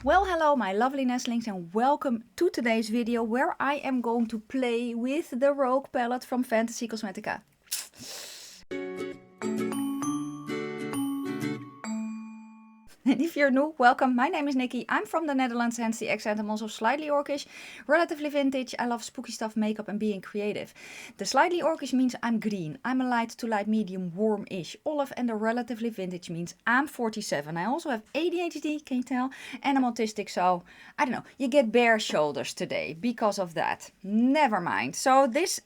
Well, hello my lovely nestlings and welcome to today's video where I am going to play with the Rogue palette from Fantasy Cosmetica. And if you're new, welcome. My name is Nikki. I'm from the Netherlands, hence the accent. I'm also slightly orcish, relatively vintage. I love spooky stuff, makeup and being creative. The slightly orcish means I'm green. I'm a light to light medium, warm-ish olive. And the relatively vintage means I'm 47. I also have ADHD, can you tell? And I'm autistic, so I don't know. You get bare shoulders today because of that. Never mind. So this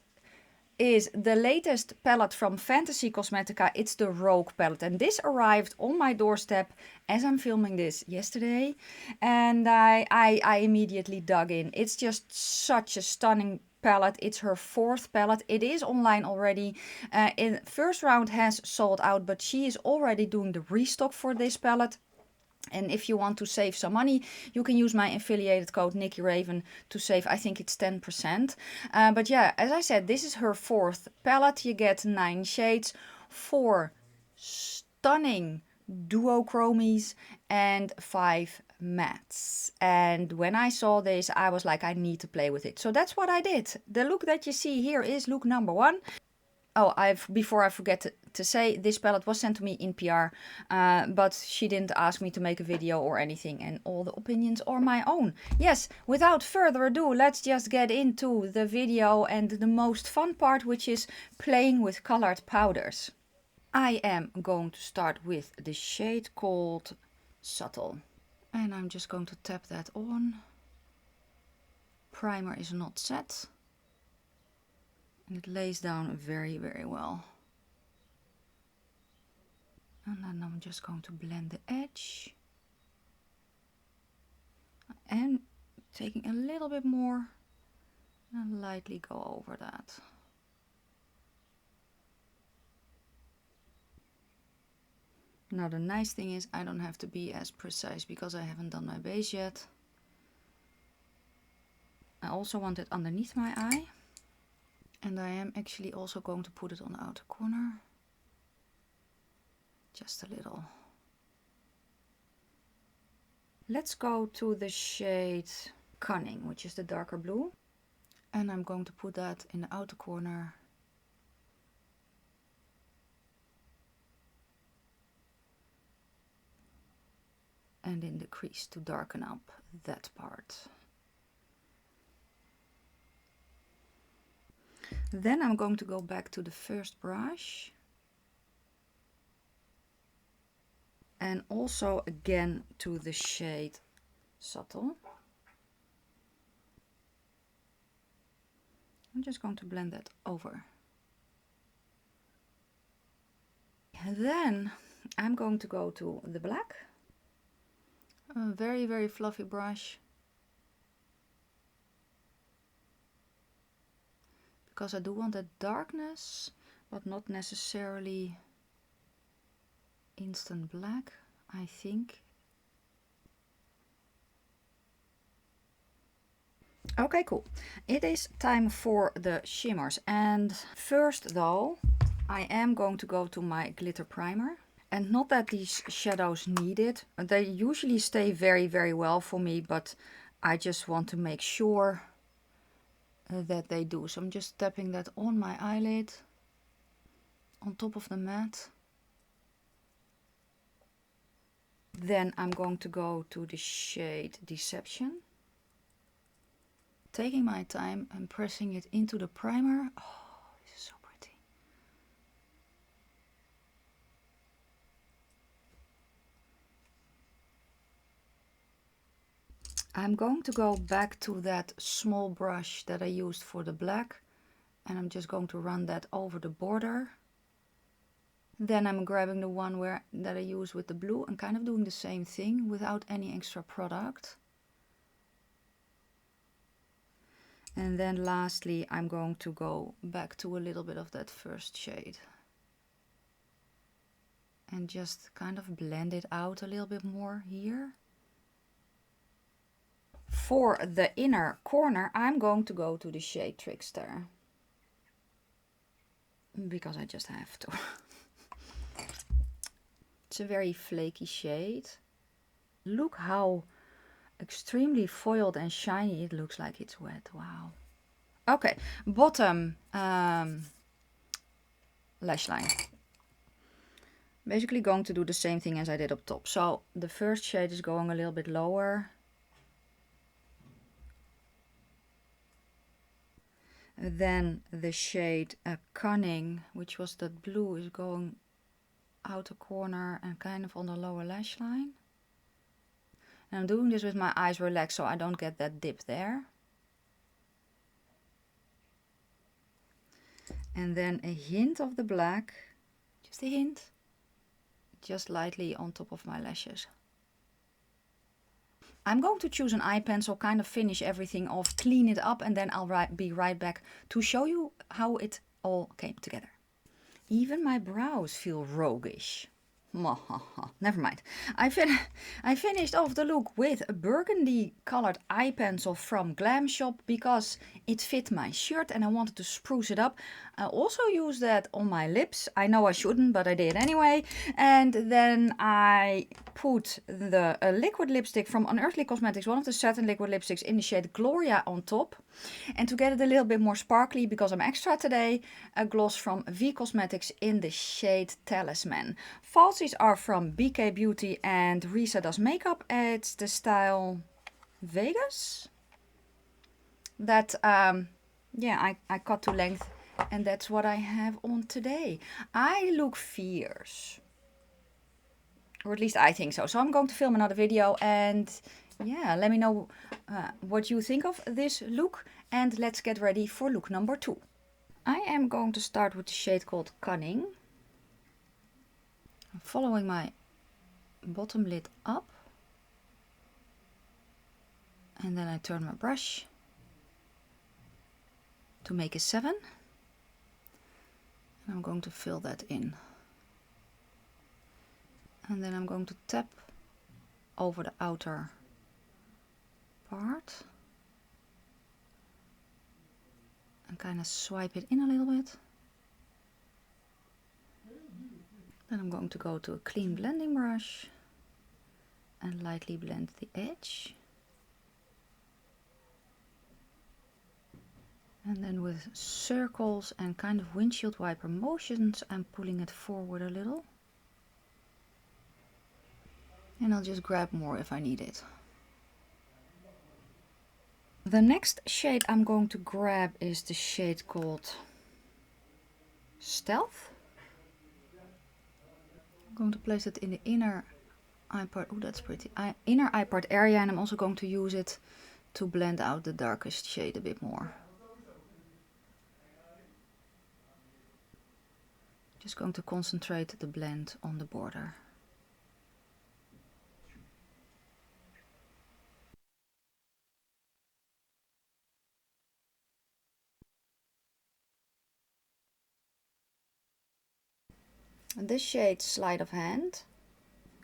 is the latest palette from Fantasy Cosmetica. It's the Rogue palette, and this arrived on my doorstep as I'm filming this yesterday, and I immediately dug in. It's just such a stunning palette. It's her fourth palette. It is online already. In first round has sold out, but she is already doing the restock for this palette. And if you want to save some money, you can use my affiliated code NIKKIRAVEN to save, I think it's 10%. But yeah, as I said, this is her fourth palette. You get 9 shades, 4 stunning duochromies and 5 mattes. And when I saw this, I was like, I need to play with it. So that's what I did. The look that you see here is look number 1. Oh, before I forget to say, this palette was sent to me in PR, but she didn't ask me to make a video or anything, and all the opinions are my own. Yes, without further ado, let's just get into the video and the most fun part, which is playing with colored powders. I am going to start with the shade called Subtle, and I'm just going to tap that on. Primer is not set. And it lays down very, very well. And then I'm just going to blend the edge. And taking a little bit more and lightly go over that. Now the nice thing is I don't have to be as precise because I haven't done my base yet. I also want it underneath my eye. And I am actually also going to put it on the outer corner. Just a little. Let's go to the shade Cunning, which is the darker blue. And I'm going to put that in the outer corner. And in the crease to darken up that part. Then I'm going to go back to the first brush. And also again to the shade Subtle. I'm just going to blend that over. And then I'm going to go to the black. A very, very fluffy brush. Because I do want that darkness, but not necessarily instant black, I think. Okay, cool. It is time for the shimmers. And first though, I am going to go to my glitter primer. And not that these shadows need it. They usually stay very, very well for me, but I just want to make sure that they do. So I'm just tapping that on my eyelid, on top of the matte. Then I'm going to go to the shade Deception. Taking my time and pressing it into the primer. Oh, this is so pretty. I'm going to go back to that small brush that I used for the black, and I'm just going to run that over the border. Then I'm grabbing the one that I use with the blue and kind of doing the same thing without any extra product. And then lastly, I'm going to go back to a little bit of that first shade. And just kind of blend it out a little bit more here. For the inner corner, I'm going to go to the shade Trickster. Because I just have to. It's a very flaky shade. Look how extremely foiled and shiny. It looks like it's wet. Wow. Okay, bottom lash line. Basically going to do the same thing as I did up top. So the first shade is going a little bit lower. Then the shade Cunning, which was that blue, is going outer corner and kind of on the lower lash line. And I'm doing this with my eyes relaxed so I don't get that dip there. And then a hint of the black, just a hint, just lightly on top of my lashes. I'm going to choose an eye pencil, kind of finish everything off, clean it up, and then I'll be right back to show you how it all came together. Even my brows feel roguish. Never mind. I finished off the look with a burgundy colored eye pencil from Glam shop because it fit my shirt and I wanted to spruce it up. I also used that on my lips. I know I shouldn't, but I did anyway. And then I put the liquid lipstick from Unearthly Cosmetics, one of the satin liquid lipsticks, in the shade Gloria on top. And to get it a little bit more sparkly, because I'm extra today, a gloss from V Cosmetics in the shade Talisman. Falsies are from BK Beauty and Risa Does Makeup. It's the style Vegas. That, yeah, I cut to length, and that's what I have on today. I look fierce. Or at least I think so. So I'm going to film another video and yeah, let me know what you think of this look. And let's get ready for look number 2. I am going to start with the shade called Cunning. I'm following my bottom lid up. And then I turn my brush to make a 7. And I'm going to fill that in. And then I'm going to tap over the outer part and kind of swipe it in a little bit. Then I'm going to go to a clean blending brush and lightly blend the edge. And then with circles and kind of windshield wiper motions, I'm pulling it forward a little. And I'll just grab more if I need it. The next shade I'm going to grab is the shade called Stealth. I'm going to place it in the inner eye part. Oh, that's pretty. Inner eye part area, and I'm also going to use it to blend out the darkest shade a bit more. Just going to concentrate the blend on the border. And this shade Sleight of Hand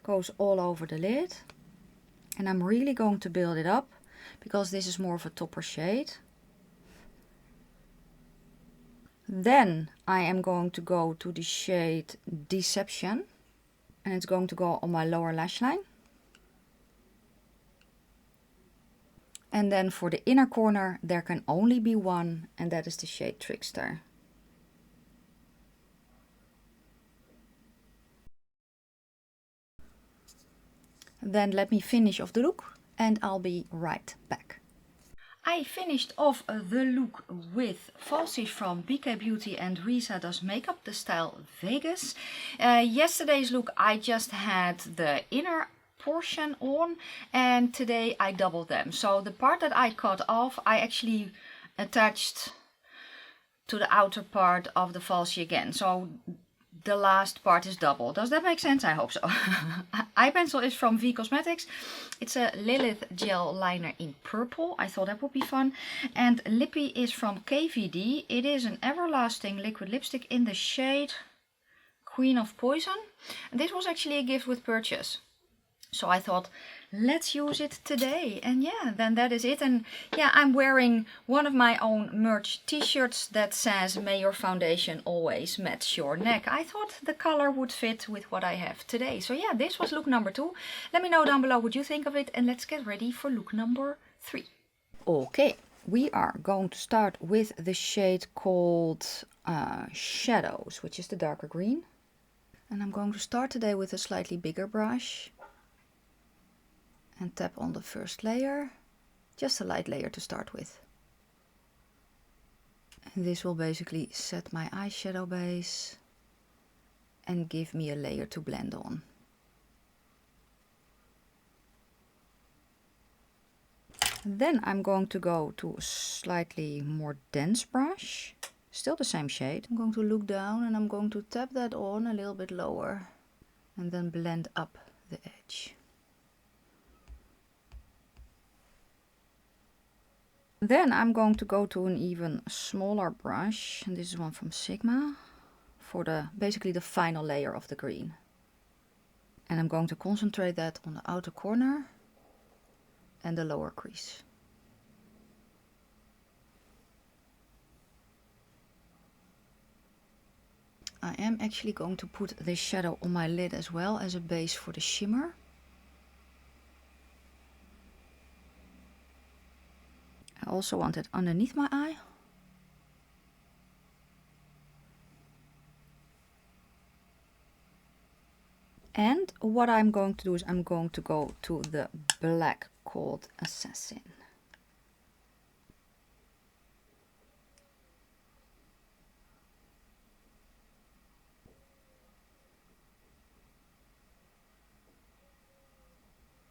goes all over the lid, and I'm really going to build it up because this is more of a topper shade. Then I am going to go to the shade Deception, and it's going to go on my lower lash line. And then for the inner corner there can only be one, and that is the shade Trickster. Then let me finish off the look and I'll be right back. I finished off the look with Falsies from BK Beauty and Risa Does Makeup, the style Vegas. Yesterday's look I just had the inner portion on, and today I doubled them. So the part that I cut off I actually attached to the outer part of the falsie again. So the last part is double. Does that make sense? I hope so. Eye pencil is from V Cosmetics. It's a Lilith gel liner in purple. I thought that would be fun. And lippy is from KVD. It is an everlasting liquid lipstick in the shade Queen of Poison. And this was actually a gift with purchase. So I thought, let's use it today. And yeah, then that is it. And yeah, I'm wearing one of my own merch t-shirts that says, may your foundation always match your neck. I thought the color would fit with what I have today. So yeah, this was look number 2. Let me know down below what you think of it. And let's get ready for look number 3. Okay, we are going to start with the shade called Shadows, which is the darker green. And I'm going to start today with a slightly bigger brush. And tap on the first layer, just a light layer to start with. And this will basically set my eyeshadow base and give me a layer to blend on. Then I'm going to go to a slightly more dense brush, still the same shade. I'm going to look down and I'm going to tap that on a little bit lower and then blend up the edge. Then I'm going to go to an even smaller brush, and this is one from Sigma, for basically the final layer of the green. And I'm going to concentrate that on the outer corner and the lower crease. I am actually going to put this shadow on my lid as well as a base for the shimmer. I also want it underneath my eye. And what I'm going to do is I'm going to go to the black called Assassin.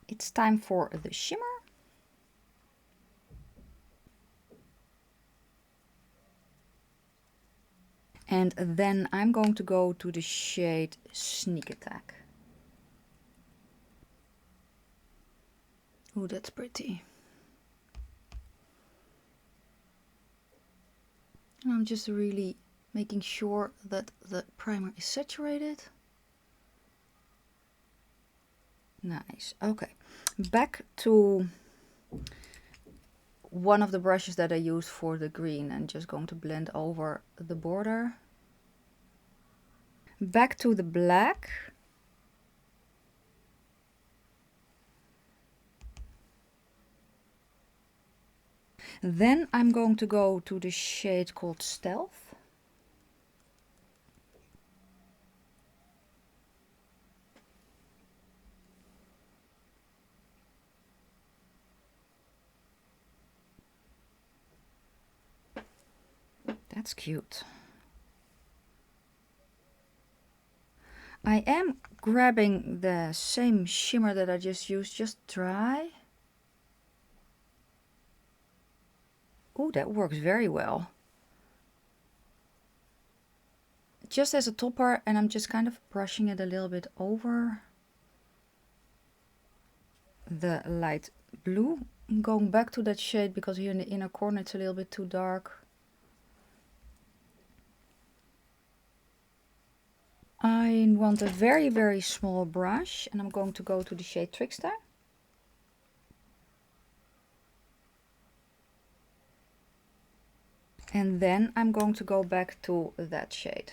It's time for the shimmer. And then I'm going to go to the shade Sneak Attack. Oh, that's pretty. And I'm just really making sure that the primer is saturated. Nice. Okay, back to one of the brushes that I used for the green and just going to blend over the border. Back to the black. Then I'm going to go to the shade called Stealth. That's cute. I am grabbing the same shimmer that I just used, just dry. Oh, that works very well. Just as a topper, and I'm just kind of brushing it a little bit over the light blue. I'm going back to that shade because here in the inner corner it's a little bit too dark. I want a very, very small brush and I'm going to go to the shade Trickster. And then I'm going to go back to that shade.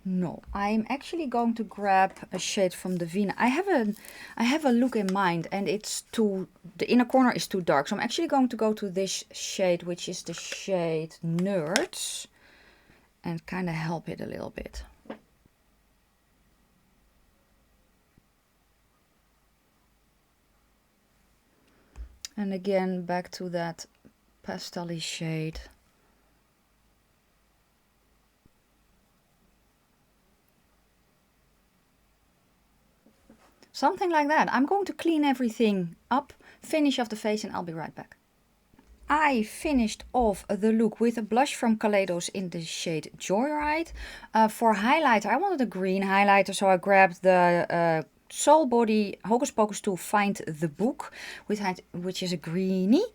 No, I'm actually going to grab a shade from the Vina. I have a look in mind and it's the inner corner is too dark. So I'm actually going to go to this shade, which is the shade Nerds, and kind of help it a little bit. And again, back to that pastel-y shade. Something like that. I'm going to clean everything up, finish off the face, and I'll be right back. I finished off the look with a blush from Kaleidos in the shade Joyride. For highlighter, I wanted a green highlighter, so I grabbed the Soul Body Hocus Pocus 2 Find the Book, which is a greenie.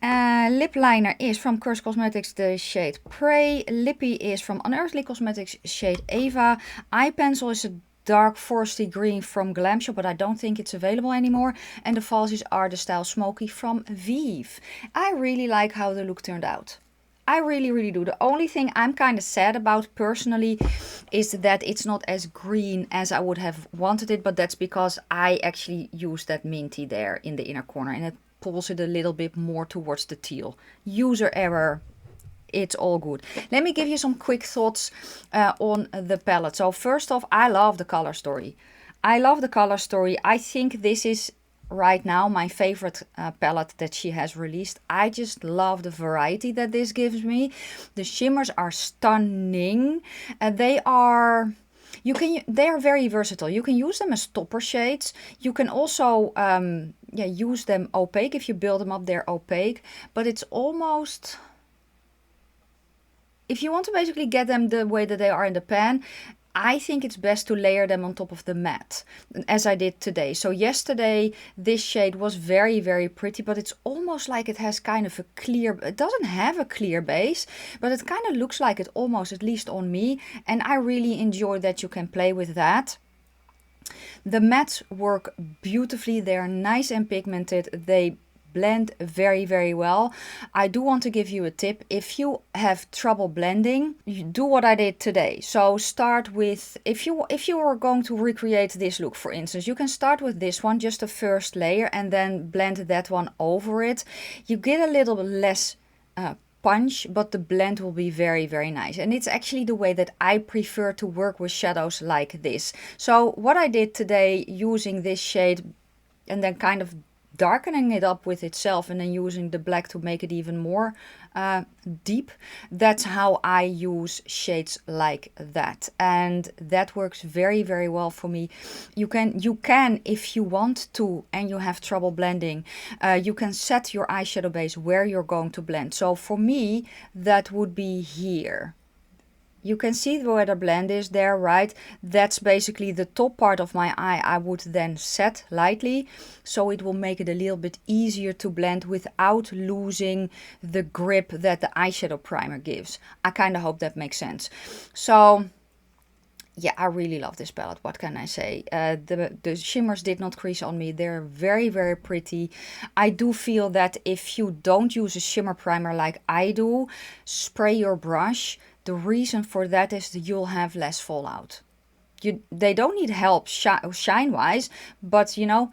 Lip liner is from Curse Cosmetics, the shade Prey. Lippy is from Unearthly Cosmetics, shade Ava. Eye pencil is a dark foresty green from Glam Shop, but I don't think it's available anymore. And the falsies are the Style Smoky from Vive. I really like how the look turned out. I really, really do. The only thing I'm kind of sad about personally is that it's not as green as I would have wanted it, but that's because I actually used that minty there in the inner corner and it pulls it a little bit more towards the teal. User error. It's all good. Let me give you some quick thoughts on the palette. So first off, I love the color story. I love the color story. I think this is right now my favorite palette that she has released. I just love the variety that this gives me. The shimmers are stunning. They are very versatile. You can use them as topper shades. You can also use them opaque. If you build them up, they're opaque, but it's almost, if you want to basically get them the way that they are in the pan, I think it's best to layer them on top of the matte, as I did today. So yesterday, this shade was very, very pretty, but it's almost like it has kind of a clear, it doesn't have a clear base, but it kind of looks like it almost, at least on me. And I really enjoy that you can play with that. The mattes work beautifully. They're nice and pigmented. They blend very, very well. I do want to give you a tip. If you have trouble blending, you do what I did today. So start with, if you are going to recreate this look, for instance, you can start with this one, just a first layer, and then blend that one over it. You get a little bit less punch, but the blend will be very, very nice. And it's actually the way that I prefer to work with shadows like this. So what I did today, using this shade and then kind of darkening it up with itself and then using the black to make it even more deep, that's how I use shades like that, and that works very, very well for me. You can if you want to and you have trouble blending, you can set your eyeshadow base where you're going to blend. So for me, that would be here. You can see where the blend is there, right? That's basically the top part of my eye. I would then set lightly, so it will make it a little bit easier to blend without losing the grip that the eyeshadow primer gives. I kind of hope that makes sense. So yeah, I really love this palette. What can I say? The shimmers did not crease on me. They're very, very pretty. I do feel that if you don't use a shimmer primer like I do, spray your brush. The reason for that is that you'll have less fallout. They don't need help shine-wise, but you know,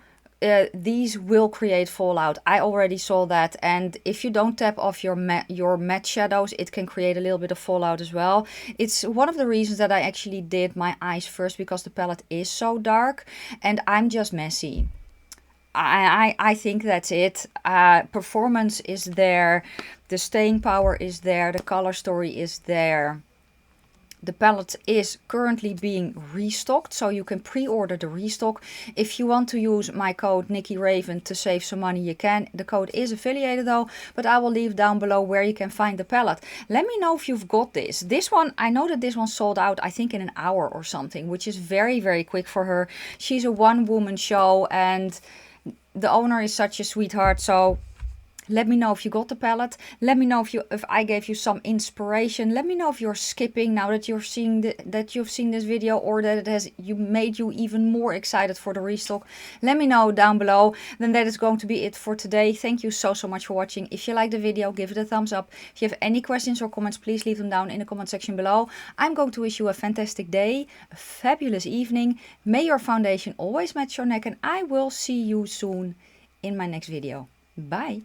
these will create fallout. I already saw that, and if you don't tap off your matte shadows, it can create a little bit of fallout as well. It's one of the reasons that I actually did my eyes first, because the palette is so dark and I'm just messy. I think that's it. Performance is there, the staying power is there, the color story is there. The palette is currently being restocked, so you can pre-order the restock. If you want to use my code NIKKIRAVEN to save some money, you can. The code is affiliated though, but I will leave down below where you can find the palette. Let me know if you've got this. This one, I know that this one sold out, I think in an hour or something, which is very, very quick for her. She's a one-woman show and the owner is such a sweetheart, so let me know if you got the palette. Let me know if I gave you some inspiration. Let me know if you're skipping now that you've seen this video, or that it has made you even more excited for the restock. Let me know down below. Then that is going to be it for today. Thank you so much for watching. If you liked the video, give it a thumbs up. If you have any questions or comments, please leave them down in the comment section below. I'm going to wish you a fantastic day, a fabulous evening. May your foundation always match your neck, and I will see you soon in my next video. Bye.